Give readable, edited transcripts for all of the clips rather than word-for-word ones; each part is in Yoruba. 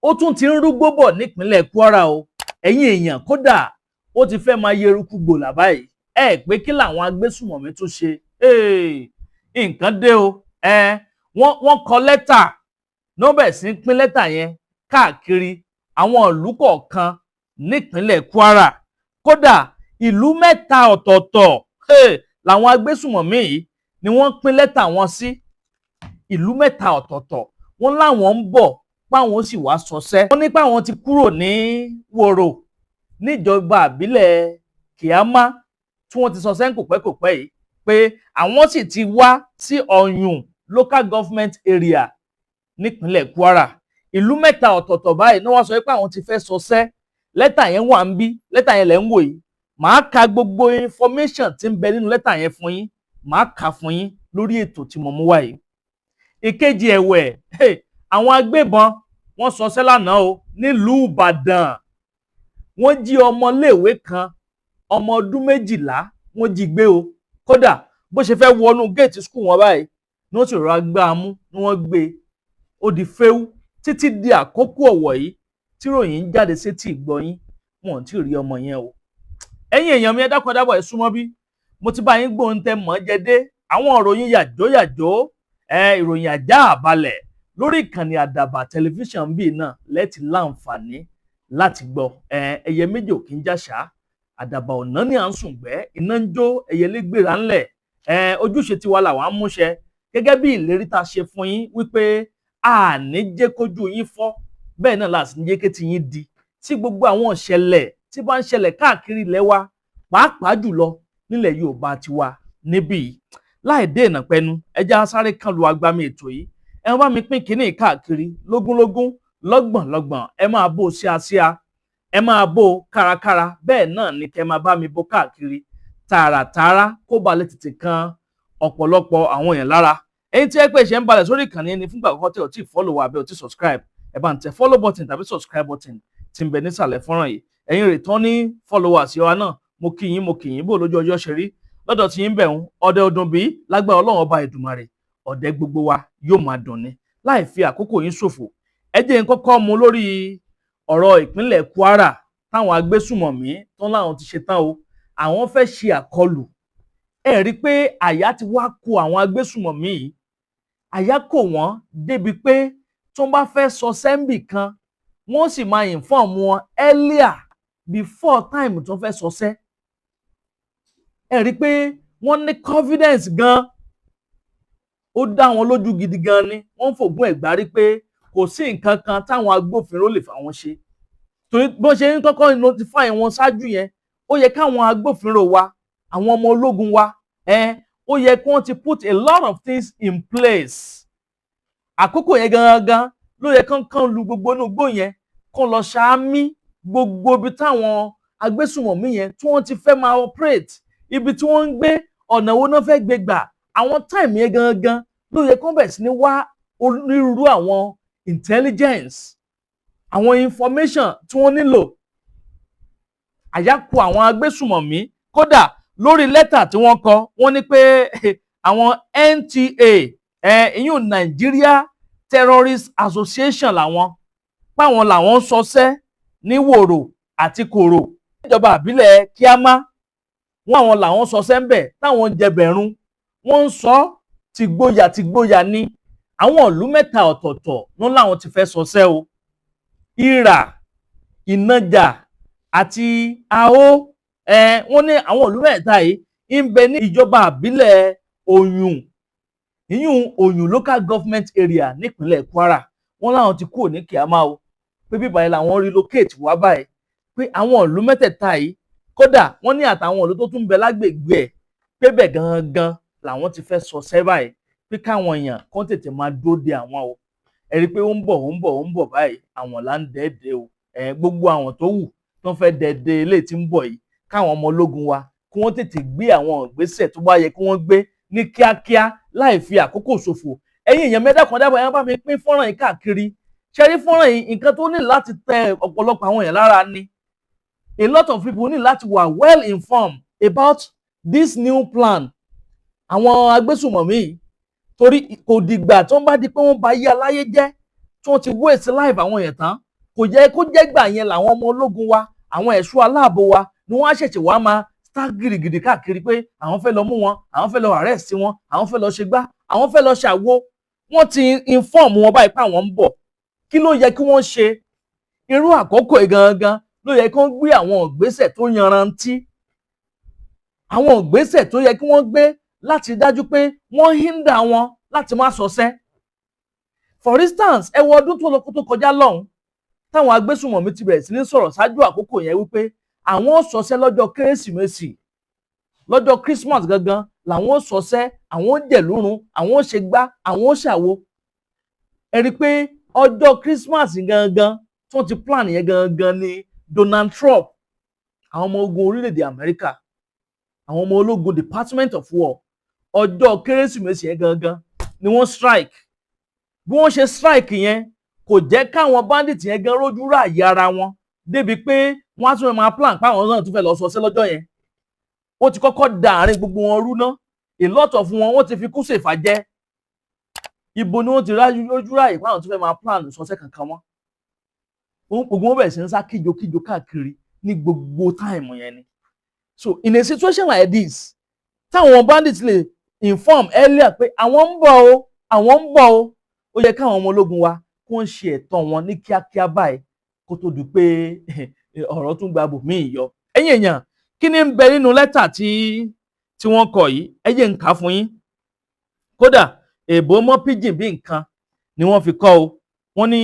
ó tún ti ń rúgbó bọ̀ nípínlẹ̀ Kwara o ẹ̀yin èèyàn kódà ó ti fẹ́ máa yeruku gbòòlà báyìí pé kí làwọn agbésùmọ̀mí tún ṣe nǹkan dé o wọ́n kọ lẹ́tà nọ́bẹ̀ sí pín lẹ́tà yẹn káàkiri àwọn ìlú kọ̀ọ̀kan nípínlẹ̀ Kwara kódà ìlú 3 ọ̀tọ̀ọ̀tọ̀ làwọn agbésùmọ̀mí yìí ni wọ́n pín lẹ́tà wọn sí ìlú 3 ọ̀tọ̀ọ̀tọ̀ wọ́n láwọn ń bọ̀ páwọn sì wá sọsẹ́ wọ́n ní páwọn ti kúrò ní Wòrò níjọba àbílẹ̀ Kíámá tí wọ́n ti sọsẹ́ ń kòpẹ́kòpẹ́ yìí pé àwọn sì ti wá sí Ọ̀yùn local government area nípínlẹ̀ Kwara ìlú 3 ọ̀tọ̀ọ̀tọ̀ báyìí ní wọ́n sọ pé àwọn ti fẹ́ sọsẹ́ lẹ́tà yẹn wà ń bí lẹ́tà yẹn lẹ́ ń wò yìí màá ka gbogbo information tí ń bẹ nínú lẹ́tà yẹn fún yín màá kà fún yín lórí ètò tí mo mú wá yìí. Ìkejì ẹ̀wẹ̀ àwọn agbébọn wọ́n sọsẹ́ lánàá o nílùú Ìbàdàn wọ́n jí ọmọléèwé kan ọmọ ọdún 12 wọ́n jí gbé o kódà bó ṣe fẹ́ wọnú géètì skul wọn báyìí ní wọ́n sì rọra gbá a mú ní wọ́n gbé ó di fẹ́ú títí di àkókò ọ̀wọ̀ yìí tí ròyìn ń jáde sétí ìgbọ́yín wọn ò tí ì rí ọmọ yẹn o. Ẹ̀yin èèyàn mi ẹ dákun ẹ dábọ̀ ẹ súnmọ́ bí mo ti bá yín gbóhùn tẹ mọ́ jẹ dé àwọn ìròyìn yàjóyàjó ìròyìn ajá àbalẹ̀ lórí ìkànnì àdàbà tẹlifíṣàn bíi náà lẹ́tì láǹfààní láti gbọ́ ẹyẹ méjì ò kí ń jàṣà àdàbà ọ̀nà ní à ń sùn gbẹ́ iná ń jó ẹyẹlé gbéra ńlẹ̀ ojúṣe tiwa làwọn á múṣẹ gẹ́gẹ́ bí ìlérí tá a ṣe fún yín wípé a ní jẹ́ kójú yín fọ́ bẹ́ẹ̀ náà láti ní jẹ́ kí ti yín di tí gbogbo àwọn ìṣẹ̀lẹ̀ tí bá ń ṣẹlẹ̀ káàkiri ilẹ̀ wa pàápàá jùlọ nílẹ̀ Yorùbá tiwa níbí láì dé ìnàpẹnu ẹja sáré kan lu agbami ètò yìí ẹ bá mi pín kínní káàkiri lógúnlógún lọ́gbọ̀nlọ́gbọ̀n ẹ máa bó síasíá ẹ máa bó kárakára bẹ́ẹ̀ náà ni kẹ́ máa bá mi bó káàkiri tààràtààrà kó ba lè tètè kan ọ̀pọ̀lọpọ̀ àwọn èèyàn lára ẹ̀yin tí ẹ pé ṣe ń balẹ̀ sórí ìkànnì ẹni fúngbà àkọ́kọ́ tí ò tí follow wa àbí ò tí subscribe ẹ bá ń tẹ follow button tàbí subscribe button tí ń bẹ nísàlẹ̀ fọ́nrán yìí ẹ̀yin returning followers wa náà mo kí yín bó lójú ọjọ́ ṣe rí lọ́dọ̀ tí yín bẹ̀rùn ọdẹ ọdún bíi lágbára Ọlọ́run ọba Èdùmàrè ọdẹ gbogbo wa yóò máa dùn ní láì fi àkókò yín ṣòfò ẹ jẹ́ n kọ́kọ́ mú lórí ọ̀rọ̀ ìpínlẹ̀ Kwara táwọn agbésùmọ̀mí tán láwọn ti ṣe tán o àwọn fẹ́ ṣe àkọlù ẹ rí pé àyà ti wá kó àwọn agbésùmọ̀mí yìí àyà kò wọ́n débi pé tó bá fẹ́ sọ sẹ́ńbì kan wọ́n sì máa inform wọn earlier before time tó fẹ́ sọ sẹ́ ẹ rí pé wọ́n ní confidence gan ó dá wọn lójú gidi gan ni wọ́n fògùn ẹ̀gbárí pé kò sí nǹkan kan táwọn agbófinró lè fà wọ́n ṣe torí bó ṣe ń kọ́kọ́ notify wọn ṣáájú yẹn ó yẹ káwọn agbófinró wa àwọn ọmọ ológun wa ó yẹ kí wọ́n ti put a lot of things in place àkókò yẹn gangan ló yẹ kán lu gbogbo inú igbó yẹn kán lọ ṣáámí gbogbo ibi táwọn agbésùmọ̀mí yẹn tí wọ́n ti fẹ́ máa operate ibi tí wọ́n ń gbé ọ̀nà wo náà fẹ́ gbé gbà àwọn time yẹn gangan ló yẹ kán bẹ̀rẹ̀ sí ní wá onírúurú àwọn intelligence àwọn information tí wọ́n nílò àyákù àwọn agbésùmọ̀mí kódà lórí lẹ́tà tí wọ́n kọ wọ́n ní pé àwọn NTA ìyún Nigeria Terrorist Association páwọn làwọn sọsẹ́ ní Wòrò àti Kòrò níjọba àbílẹ̀ Kíámá wọn àwọn làwọn sọsẹ́ ń bẹ̀ táwọn jẹbẹ̀rún wọ́n ń sọ tìgboyà ní àwọn ìlú 3 ọ̀tọ̀ọ̀tọ̀ ló láwọn ti fẹ́ sọsẹ́ o Ìrà Ìnajà àti Àó wọ́n ní àwọn ìlú 3 yìí ń bẹ ní ìjọba àbílẹ̀ Ọ̀yùn local government area nípínlẹ̀ Kwara wọ́n láwọn ti kúrò ní Kíámá o pé bíbá yìí làwọn relocate wá báyìí pé àwọn ìlú 3 yìí kódà wọ́n ní àtàwọn ìlú tó tún bẹ lágbègbè ẹ̀ pé bẹ̀ gangan làwọn ti fẹ́ sọsẹ́ báyìí pé káwọn èèyàn kán tètè máa dóde àwọn o ẹ rí i pé ó ń bọ̀ báyìí àwọn là ń dẹ́ẹ̀dẹ́ o gbogbo àwọn tó wù tó ń fẹ́ dẹ́ẹ̀dẹ́ eléyìí tí ń bọ̀ yìí káwọn ọmọ ológun wa kí wọ́n tètè gbé àwọn ìgbésẹ̀ tó bá yẹ kí wọ́n gbé ní kíákíá láì fi àkókò ṣòfò ẹ̀yin èèyàn mẹ́dàkọ̀dábọ̀ ẹ bá mi pín fọ́nrán yìí káàkiri ṣe rí fọ́nrán yìí nǹkan tó ní láti tẹ ọ̀pọ̀lọpọ̀ àwọn èèyàn lára ni a lot of people ní láti wà well informed about this new plan àwọn agbésùmọ̀mí yìí torí kò dìgbà tó ń bá di pé wọ́n bá yí aláyé jẹ́ tí wọ́n ti waste life àwọn èèyàn tán kò yẹ kó jẹ́ gbà yẹn làwọn ọmọ ológun wa àwọn ẹ̀ṣọ́ aláàbò wa ni wọ́n á ṣẹ̀ṣẹ̀ wá máa sá gìrìgìrì káàkiri pé àwọn fẹ́ lọ mú wọn, àwọn fẹ́ lọ arrest wọn, àwọn fẹ́ lọ ṣe gbá, àwọn fẹ́ lọ ṣàwo. Wọ́n ti inform wọn báyìí pé àwọn ń bọ̀. Kí ló yẹ kí wọ́n ṣe? Irú àkókò gangan ló yẹ kí wọ́n gbé àwọn ìgbésẹ̀ tó yanrantí, àwọn ìgbésẹ̀ tó yẹ kí wọ́n gbé láti dájú pé wọ́n hinder wọn láti má sọsẹ́. For instance, ẹ wo ọdún tó kọjá lọ́hùn táwọn agbésùnmọ̀mí ti bẹ̀rẹ̀ sí ní sọ̀rọ̀ ṣáájú àkókò yẹn wípé àwọn sọsẹ́ lọ́jọ́ Kérésìmesì, lọ́jọ́ Christmas gangan làwọn sọsẹ́, àwọn jẹ̀lúrun, àwọn ṣe gbá, àwọn ṣàwo. Ẹ rí i pé ọjọ́ Christmas gangan tí wọ́n ti plan yẹn gangan ni Donald Trump, àwọn ọmọ ogun orílẹ̀-èdè Amẹ́ríkà, àwọn ọmọ ológun Department of War, ọjọ́ Kérésìmesì yẹn gangan ni wọ́n strike. Bí wọ́n ṣe strike yẹn kò jẹ́ káwọn bandit yẹn gan rójú ráàyè ara wọn débi pé wọ́n á tún máa plan páwọn náà tún fẹ́ lọ sọsẹ́ lọ́jọ́ yẹn. Ó ti kọ́kọ́ da àárín gbogbo wọn rú ná. A lot of wọn wọ́n ti fi kú ṣèfà jẹ. Ibo ni wọ́n ti rójú ráàyè páwọn tún fẹ́ máa plan sọsẹ́ kankan wọn. Gbogbo wọn bẹ̀rẹ̀ sí ń sá kíjokíjo káàkiri ní gbogbo táìmù yẹn ni. So in a situation like this, táwọn bandits lè inform earlier pé àwọn ń bọ̀ o, àwọn ń bọ̀ o, ó yẹ káwọn ọmọ ológun wa kó ń ṣe ẹ̀tọ́ wọn ní kíákíá báyìí kó tó di pé ọ̀rọ̀ tún gba bòmíì yọ. Ẹ̀yin èèyàn, kí ni ń bẹ nínú lẹ́tà tí wọ́n kọ yìí? Ẹ jẹ́ n kà fún yín. Kódà èèbó mọ́ pidgin bí nǹkan ni wọ́n fi kọ o. Wọ́n ní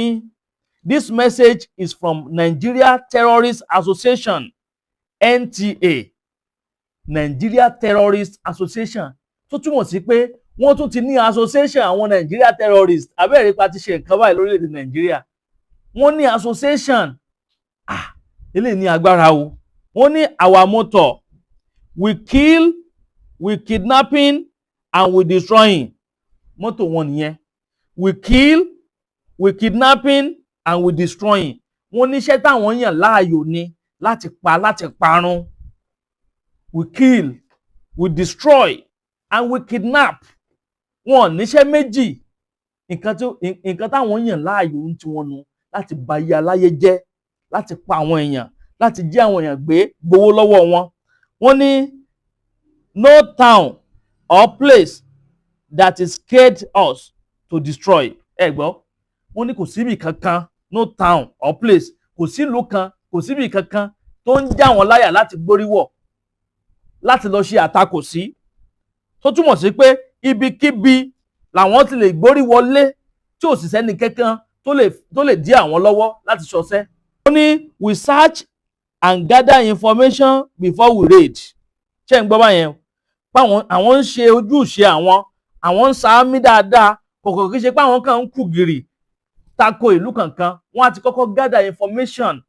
this message is from Nigeria Terrorist Association, NTA, Nigeria Terrorist Association, tó túmọ̀ sí pé wọ́n tún ti ní association àwọn Nigeria terrorists. Abẹ́rẹ́ pa ti ṣe nǹkan báyìí lórílẹ̀‐èdè Nàìjíríà. Wọ́n ní association. Eléyìí ní agbára o. Wọ́n ní our motto, we kill, we kidnapping and we destroying. Motto wọn nìyẹn. We kill, we kidnapping and we destroying. Wọ́n ní iṣẹ́ táwọn yàn láàyò ni láti pa, láti parun. We kill, we destroy and we kidnap. Wọ́n níṣẹ́ méjì. Nǹkan táwọn yàn láàyò ń ti wọn nu láti ba ayé aláyé jẹ́, láti pa àwọn èèyàn, láti jí àwọn èèyàn gbé, gbowó lọ́wọ́ wọn. Wọ́n ní no town or place that is scared us to destroy. Ẹ gbọ́, wọ́n ní kò síbì kankan, no town or place, kò sílùú kan, kò síbì kankan tó ń já wọn láyà láti gbóríwọ̀, láti lọ ṣe àtakò sí. Tó túmọ̀ sí pé ibikíbi làwọn ti lè gbórí wọlé tí ò sì sẹ́ni kankan tó lè dí àwọn lọ́wọ́ láti ṣọṣẹ́. Wọ́n ní we search and gather information before we raid. Ṣé ń gbọ́ báyẹn? Páwọn àwọn ń ṣe ojúṣe àwọn ń sàámí dáadáa, kòkò kí ṣe pé àwọn kan ń kù gìrì tako ìlú kankan. Wọ́n á ti kọ́kọ́ gather information.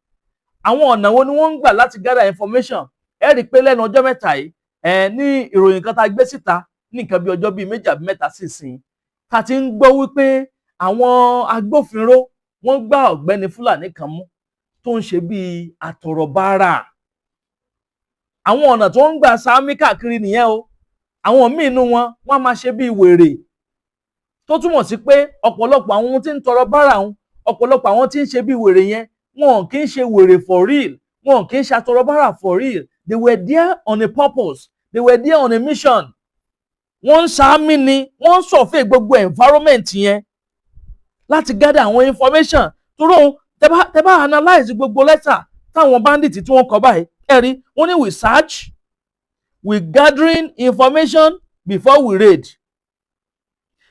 Àwọn ọ̀nà wo ni wọ́n ń gbà láti gather information? Ẹ rí i pé lẹ́nu ọjọ́ mẹ́ta yìí ní ìròyìn kan tá a gbé síta ní nǹkan bí ọjọ́ bíi 2 àbí 3 sísìn, ká ti ń gbọ́ wípé àwọn agbófinró wọ́n gbá ọ̀gbẹ́ni Fúlàní kan mú tó ń ṣe bíi àtọ̀rọ̀bárà. Àwọn ọ̀nà tó ń gbà sáámí káàkiri nìyẹn o. Àwọn míì inú wọn wọ́n máa ṣe bíi wèrè, tó túmọ̀ sí pé ọ̀pọ̀lọpọ̀ àwọn tí ń tọrọ bárà wọn, ọ̀pọ̀lọpọ̀ àwọn tí ń ṣe bíi wèrè yẹn, wọn kì í ṣe wèrè for real, wọn kì í ṣe àtọrọbárà for real. They were there on a purpose, they were there on a mission. Wọ́n ń sàámí ni, wọ́n ń survey gbogbo environment yẹn láti gather àwọn information. Torí tẹ́ bá analyze gbogbo lẹ́tà táwọn bandit tí wọ́n kọ báyìí, ẹ rí, wọ́n ní we search, we gathering information before we raid.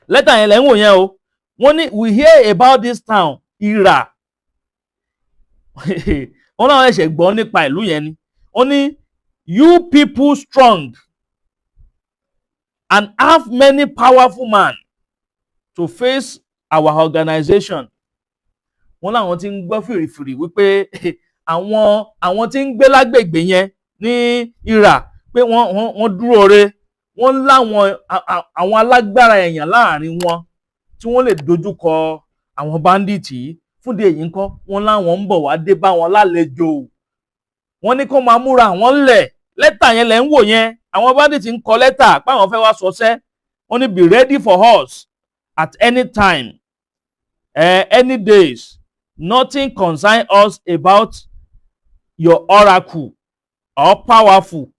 Lẹ́tà yẹn lẹ́ ń wò yẹn o. Wọ́n ní we hear about this town, Ira. Wọ́n náà ṣẹ̀ṣẹ̀ gbọ́ nípa ìlú yẹn ni. Wọ́n ní you people strong and have many powerful men to face our organization. Wọ́n láwọn tí ń gbọ́ fìrìfìrì wípé àwọn tí ń gbé lágbègbè yẹn ní Ira pé wọ́n dúró re, wọ́n láwọn àwọn alágbára èèyàn láàrin wọn tí wọ́n lè dojúkọ àwọn bandits yìí. Fúndì èyí ńkọ́, wọ́n láwọn ń bọ̀ wá dé bá wọn lálejò. Wọ́n ní kó máa múra àwọn lẹ̀. Lẹ́tà yẹn lẹ́ ń wò yẹn, àwọn bandits ń kọ lẹ́tà páwọn fẹ́ wá sọsẹ́. Wọ́n ní be ready for us at any time, any days. nothing concern us about your oracle or powerful.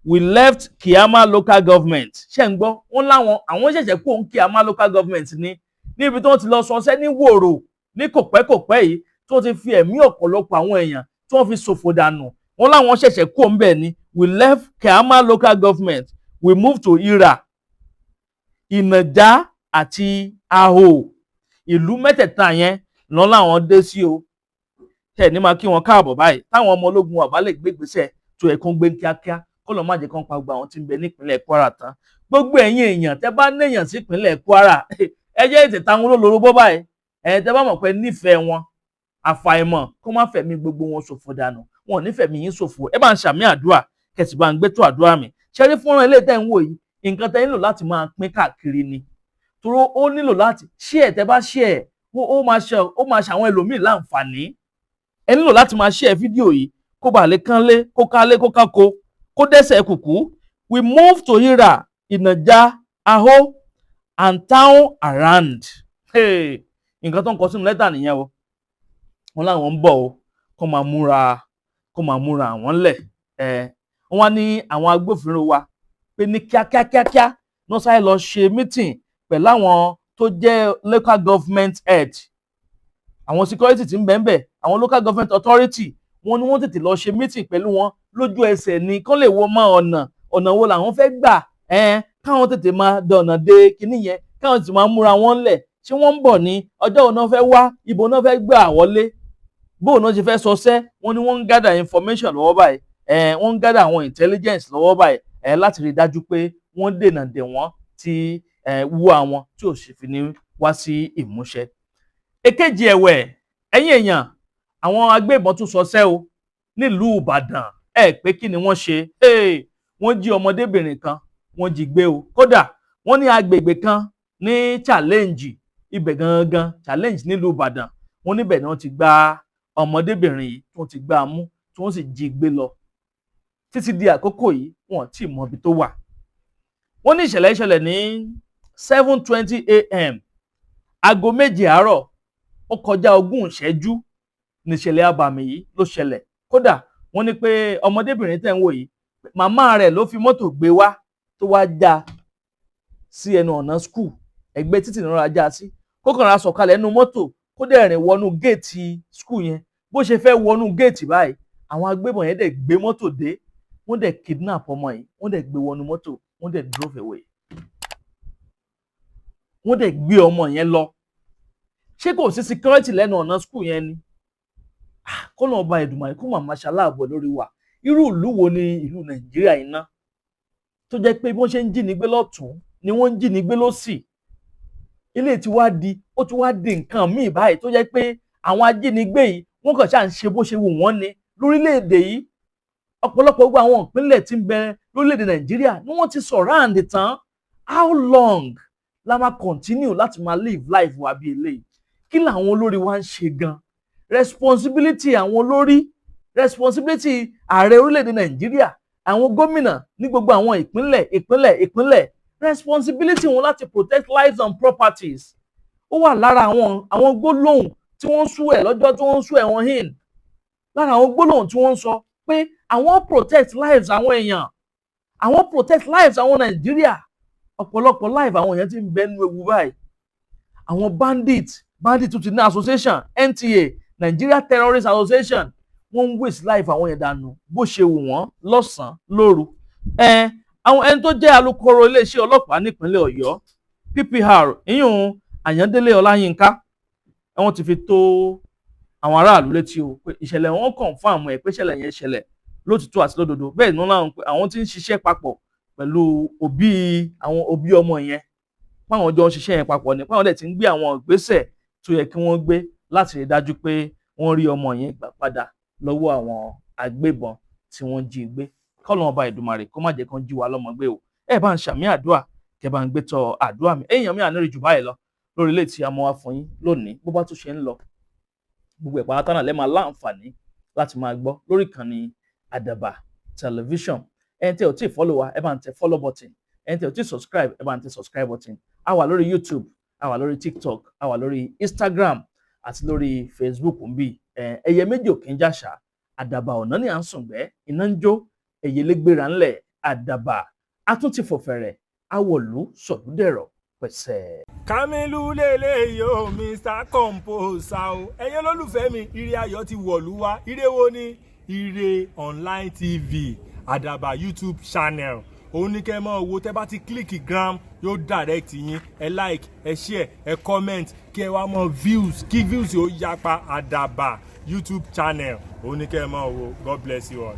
We left Kiama local government. Ṣé ń gbọ́? Wọ́n láwọn àwọn ṣẹ̀ṣẹ̀ kó ń Kiama local government ní níbi tí wọ́n ti lọ sọṣẹ́ ní wòrò ní kòpẹ́kòpẹ́ yìí tí wọ́n ti fi ẹ̀mí ọ̀pọ̀lọpọ̀ àwọn èèyàn tí wọ́n fi ṣòfò dànù. Wọ́n láwọn ṣẹ̀ṣẹ̀ kó ń bẹ̀ ni. We left Kiama local government. We moved to Ira, Ìnàjà àti Aho. Ìlú mẹ́tẹ̀ẹ̀ta yẹn lọ́ láwọn dé sí o. Tẹ̀ ní máa kí wọn káàbọ̀ báyìí. Táwọn ọmọ ológun wà bá lè gbé ìgbésẹ̀ tó yẹ kó ń gbé kíákíá kó lọ má jẹ́ kán pa gbogbo àwọn tí ń bẹ nípínlẹ̀ Kwara tán. Gbogbo ẹ̀yin èèyàn tẹ́ bá néèyàn sí ìpínlẹ̀ Kwara ẹ jẹ́ ètè táwọn olóloró bó báyìí. Tẹ́ bá mọ̀ pé nífẹ̀ẹ́ wọn àfàìmọ̀ kó má fẹ̀mí gbogbo wọn ṣòfò dànù. Wọn ò ní fẹ̀mí yín ṣòfò. Ẹ bá ń ṣàmì àdúrà kẹsì bá ń gbé tó àdúrà mi. Ṣé rí fúnra ilé tẹ́ ń wò yìí nǹkan tẹ́ nílò láti máa pín káàkiri ni. Torí ó nílò láti share tẹ́ bá share ó máa ṣàwọn ẹlòmíì láǹfààní. Ẹ nílò láti máa share fídíò yìí kó bàa lè kánlé kó kálé kó kákó kó dẹ́sẹ̀ kùkú. We moved to Ira, Ìnàjà, Aho and town around. Nǹkan tó ń kọ sínú lẹ́tà nìyẹn o. Wọ́n láwọn ń bọ̀ o kó máa múra àwọn lẹ̀. Wọ́n wá ní àwọn agbófinró wa pé ní kíákíákíá wọ́n sáré lọ ṣe meeting pẹ̀lú àwọn tó jẹ́ local government head. Àwọn security tí ń bẹ ńbẹ̀, àwọn local government authority wọ́n ní wọ́n tètè lọ ṣe meeting pẹ̀lú wọn lójú ẹsẹ̀ ni kán lè wo mọ́ ọ̀nà wo làwọn fẹ́ gbà káwọn tètè máa dọ̀nà de kinní yẹn káwọn tètè máa múra wọn lẹ̀ ṣé wọ́n ń bọ̀ ní ọjọ́ òun náà fẹ́ wá ibo náà fẹ́ gbà wọlé bóun náà ṣe fẹ́ sọṣẹ́ wọ́n ní wọ́n ń gather information lọ́wọ́ báyìí wọ́n ń gather àwọn intelligence lọ́wọ́ báyìí láti rí i dájú pé wọ́n dènà dè wọ́n tí wú àwọn tí ò sì fi ní wá sí ìmúṣẹ. Èkejì ẹ̀wẹ̀ ẹ̀yin èèyàn àwọn agbébọn tún sọṣẹ́ o nílùú Ìbàdàn pé kí ni wọ́n ṣe wọ́n jí ọmọdébìnrin kan wọ́n jí gbé o kódà wọ́n ní agbègbè kan ní challenge ibẹ̀ gangan challenge nílùú Ìbàdàn wọ́n níbẹ̀ ni wọ́n ti gba ọmọdébìnrin yìí tí wọ́n ti gbá a mú tí wọ́n sì jí gbé lọ títí di àkókò yìí wọn tí mọ ibi tó wà. Wọ́n ní ìṣẹ̀lẹ̀ ní 7:20 a.m. aago 7 àárọ̀ ó kọjá 20 ìṣẹ́jú ní ìṣẹ̀lẹ̀ abàmì yìí ló ṣẹlẹ̀ kódà wọ́n ní pé ọmọdébìnrin tẹ́ ń wò yìí màmá rẹ̀ ló fi mọ́tò gbé wá tó wá já sí ẹnu ọ̀nà skul ẹgbẹ́ títì náà ra já sí kó kàn ra sọ̀kalẹ̀ ẹnu mọ́tò kó dẹ̀ rìn wọnú géètì skul yẹn bó ṣe fẹ́ wọnú géètì báyìí àwọn agbébọn yẹn dẹ̀ gbé mọ́tò dé wọ́n dẹ̀ kidnap ọmọ yìí wọ́n dẹ̀ gbé wọnú mọ́tò wọ́n dẹ̀ drove away wọ́n dẹ̀ gbé ọmọ yẹn lọ ṣé kò sí security lẹ́nu ọ̀nà skul yẹn ni kó lọ́ọ́ ba Èdùmàrè kó màmá ṣaláàbọ̀ lórí wa irú ìlú wo ni ìlú Nàìjíríà iná tó jẹ́ pé bí wọ́n ṣe ń jínigbé lọ́tún ni wọ́n ń jínigbé lósì ilé tí wá di ó ti wá di nǹkan míì báyìí tó jẹ́ pé àwọn ajínigbé yìí wọ́n kàn ṣáà ń ṣe bó ṣe wù wọ́n ni lórílẹ̀‐èdè yìí ọ̀pọ̀lọpọ̀ gbogbo àwọn ìpínlẹ̀ tí ń bẹ lórílẹ̀‐èdè Nàìjíríà ni wọ́n ti surround tán how long la máa continue láti máa live life wa bí eléyìí kí làwọn olórí wa ń ṣe gan responsibility àwọn olórí responsibility ààrẹ orílẹ̀-èdè Nàìjíríà àwọn gómìnà ní gbogbo àwọn ìpínlẹ̀ responsibility wọn láti protect lives and properties ó wà lára àwọn gbólóhùn tí wọ́n ń sú ẹ̀ lọ́jọ́ tí wọ́n ń sú ẹ̀ wọ́n hìn lára àwọn gbólóhùn tí wọ́n ń sọ pé àwọn protect lives àwọn èèyàn àwọn protect lives àwọn Nàìjíríà ọ̀pọ̀lọpọ̀ life àwọn èèyàn ti ń bẹ nínú ewu báyìí àwọn bandit tún ti ní association NTA Nigeria Terrorist Association wọ́n ń waste life àwọn yẹn dànù bó ṣe wù wọ́n lọ́sàn-án lóru. Àwọn ẹni tó jẹ́ alukoro iléeṣẹ́ ọlọ́pàá nípínlẹ̀ Ọ̀yọ́ PPR ìyún Àyàndélé Ọláyínká wọ́n ti fi tó àwọn aráàlú létí o pé ìṣẹ̀lẹ̀ wọn confirm ẹ̀ pé ìṣẹ̀lẹ̀ yẹn ṣẹlẹ̀ lótìtọ́ àti lódodo bẹ́ẹ̀ ni wọ́n láwọn pé àwọn tí ń ṣiṣẹ́ papọ̀ pẹ̀lú àwọn òbí ọmọ yẹn páwọn jọ ń ṣiṣẹ́ yẹn papọ̀ ní páwọn dẹ̀ ti ń gbé àwọn ìgbésẹ̀ tó yẹ kí wọ́n gbé láti rí dájú pé wọ́n rí ọmọ yẹn gbà padà lọ́wọ́ àwọn agbébọn tí wọ́n jí gbé kọ́lọ́n ọba Èdùmàrè kó má jẹ́ kán jí wa lọ́mọ gbé o ẹ bá ń ṣàmì àdúrà kẹ bá ń gbé tọ àdúrà mi èèyàn mi àníri jù báyìí lọ lórí ilé tí a mọ wá fún yín lónìí bó bá tún ṣe ń lọ gbogbo ẹ̀ pátá náà lẹ́ máa láǹfààní láti máa gbọ́ lórí ìkànnì Àdàbà tẹlifíṣàn ẹni tí ò tí ì follow wa ẹ bá ń tẹ follow button ẹni tí ò tí ì subscribe ẹ bá ń tẹ subscribe button a wà lórí YouTube a wà lórí TikTok a wà lórí Instagram àti lórí Facebook ń bì. Ẹyẹ méjì ò kí ń jàṣà, àdàbà ọ̀nà ni à ń sùngbẹ́, iná ń jó, ẹyẹlé gbéra ńlẹ̀, àdàbà a tún ti fòfẹ̀rẹ̀, awọ̀lú sọ̀lúdẹ̀rọ̀ pẹ̀sẹ̀. Kamilu lele yo Mr. Composer o. Ẹ̀yin olólùfẹ́ mi, ire ayọ̀ ti wọ̀lú wá. Ire wo ni? Ire online TV, Àdàbà YouTube channel. Òun ní kẹ́ mọ́ wo, tẹ́ bá ti click gram yóò direct yín. Ẹ like, ẹ share, ẹ comment, kí ẹ wá mọ views, kí views yóò yapa Àdàbà YouTube channel. Òun ní kẹ́ mọ́ wo. God bless you all.